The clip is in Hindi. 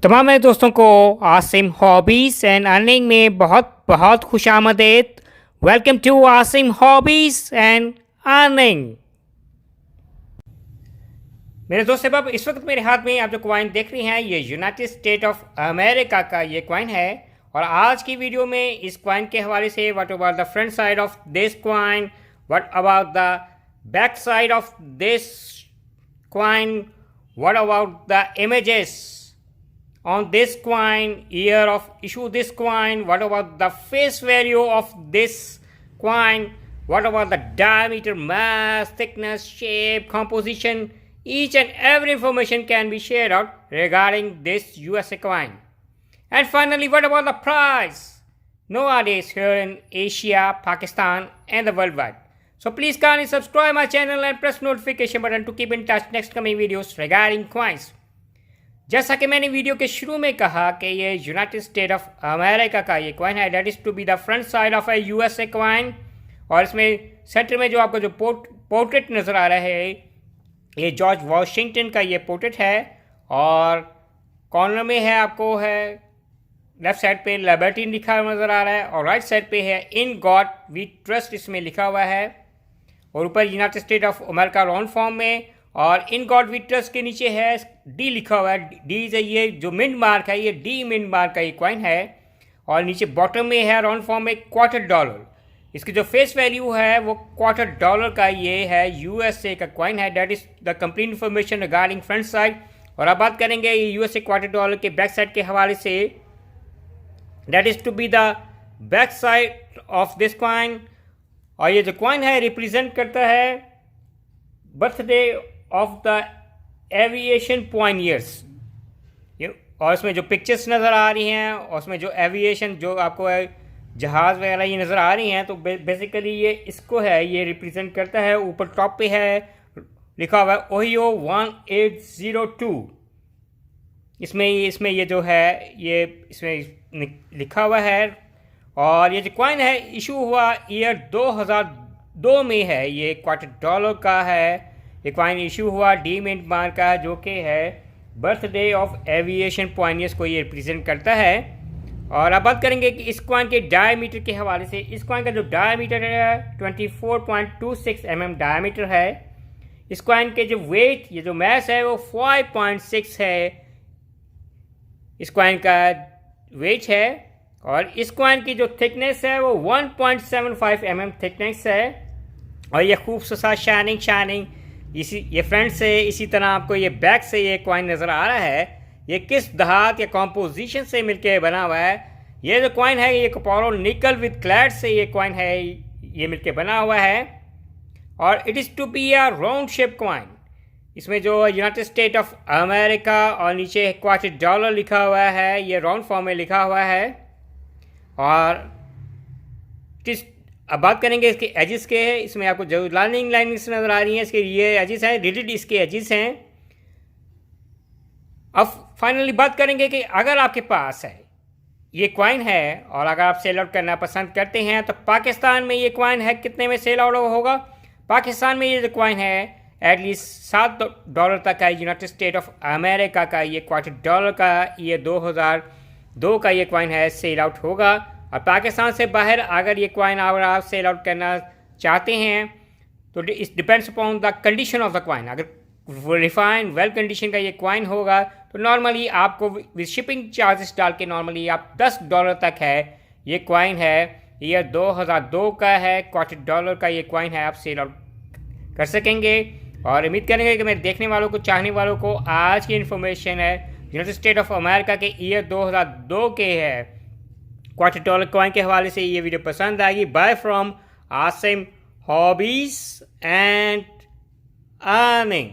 तमाम मेरे दोस्तों को आसिम हॉबीज़ एंड अर्निंग में बहुत बहुत खुशामदीद। Welcome to Asim hobbies and earning. मेरे दोस्त अब इस वक्त मेरे हाथ में आप जो कॉइन देख रहे हैं ये यूनाइटेड स्टेट ऑफ अमेरिका का ये कॉइन है। और आज की वीडियो में इस कॉइन के हवाले से what about the front side of this coin, what about the back side of this coin, what about the images on this coin, year of issue this coin, what about the face value of this coin, what about the diameter, mass, thickness, shape, composition, each and every information can be shared out regarding this USA coin. And finally, what about the price nowadays here in Asia, Pakistan and the worldwide. So please kindly subscribe my channel and press notification button to keep in touch next coming videos regarding coins. जैसा कि मैंने वीडियो के शुरू में कहा कि ये यूनाइटेड स्टेट ऑफ अमेरिका का ये कॉइन है, that is to be the front side of a USA coin. और इसमें सेंटर में जो आपको जो पोर्ट्रेट नज़र आ रहा है ये जॉर्ज वॉशिंगटन का ये पोर्ट्रेट है। और कॉर्नर में है आपको है लेफ्ट साइड पे लिबर्टी लिखा हुआ नज़र आ रहा है और राइट साइड पे है इन गॉड वी ट्रस्ट इसमें लिखा हुआ है। और ऊपर United state of America round form में और इन गॉड वी ट्रस्ट के नीचे है डी लिखा हुआ है। डी से ये जो मिंट मार्क है ये डी मिंट मार्क का ये कॉइन है। और नीचे बॉटम में है राउंड फॉर्म में $25। इसकी जो फेस वैल्यू है वो $25 का ये है, यूएसए का कॉइन है। That is the complete information regarding front side. और अब बात करेंगे यूएसए $25 के बैक साइड के हवाले से। That is to be the back side of this coin. और ये जो कॉइन है रिप्रेजेंट करता है birthday of the aviation pioneers. और इसमें जो पिक्चर्स नज़र आ रही हैं और उसमें जो एविएशन जो आपको जहाज़ वगैरह ये नज़र आ रही हैं तो बेसिकली ये इसको है ये रिप्रेजेंट करता है। ऊपर टॉप पे है लिखा हुआ है ओहियो 1802। इसमें ये जो है ये इसमें लिखा हुआ है। और ये जो कॉइन है इशू हुआ ईयर 2002 में है। ये $25 का है। ये कॉइन इशू हुआ डी मिंट मार्क का जो कि है बर्थडे ऑफ एविएशन पॉइनियर्स को ये रिप्रेजेंट करता है। और अब बात करेंगे कि इस कॉइन के डायमीटर के हवाले से। इस कॉइन का जो डायमीटर है 24.26 mm डायमीटर है। इस कॉइन के जो वेट ये जो मैस है वो 5.6 है इस कॉइन का वेट है। और इस कॉइन की जो थिकनेस है वो 1.75 mm थिकनेस है। और ये खूबसूरत शाइनिंग ये फ्रंट से इसी तरह आपको ये बैक से ये कॉइन नज़र आ रहा है। ये किस धात या कॉम्पोजिशन से मिलके बना हुआ है। ये जो कॉइन है ये कपोरो निकल विद क्लैड से ये कॉइन है ये मिलके बना हुआ है। और it is to be a round shape coin. इसमें जो यूनाइटेड स्टेट ऑफ अमेरिका और नीचे $25 लिखा हुआ है ये राउंड फॉर्म में लिखा हुआ है। और अब बात करेंगे इसके एजेस के। इसमें आपको जो लाइनिंग्स नज़र आ रही हैं इसके ये एजेस हैं, रिलेटेड इसके एजेस हैं। अब फाइनली बात करेंगे कि अगर आपके पास है ये कॉइन है और अगर आप सेल आउट करना पसंद करते हैं तो पाकिस्तान में ये कॉइन है कितने में सेल आउट होगा। पाकिस्तान में ये जो कॉइन है एटलीस्ट $7 तक है। यूनाइटेड स्टेट ऑफ अमेरिका का ये $25 का ये 2002 का ये कॉइन है सेल आउट होगा। और पाकिस्तान से बाहर अगर ये कॉइन अगर आप सेल आउट करना चाहते हैं तो इस depends upon the condition of the coin. अगर रिफाइंड वेल कंडीशन का ये कॉइन होगा तो नॉर्मली आपको विद शिपिंग चार्जेस डाल के नॉर्मली आप $10 तक है ये कॉइन है ईयर 2002 का है $25 का ये कॉइन है आप सेल आउट कर सकेंगे। और उम्मीद करेंगे कि मेरे देखने वालों को चाहने वालों को आज की इन्फॉर्मेशन है यूनाइटेड स्टेट ऑफ अमेरिका के ईयर 2002 के है $25 कॉइन के हवाले से ये वीडियो पसंद आएगी। Bye from Asim hobbies and earning.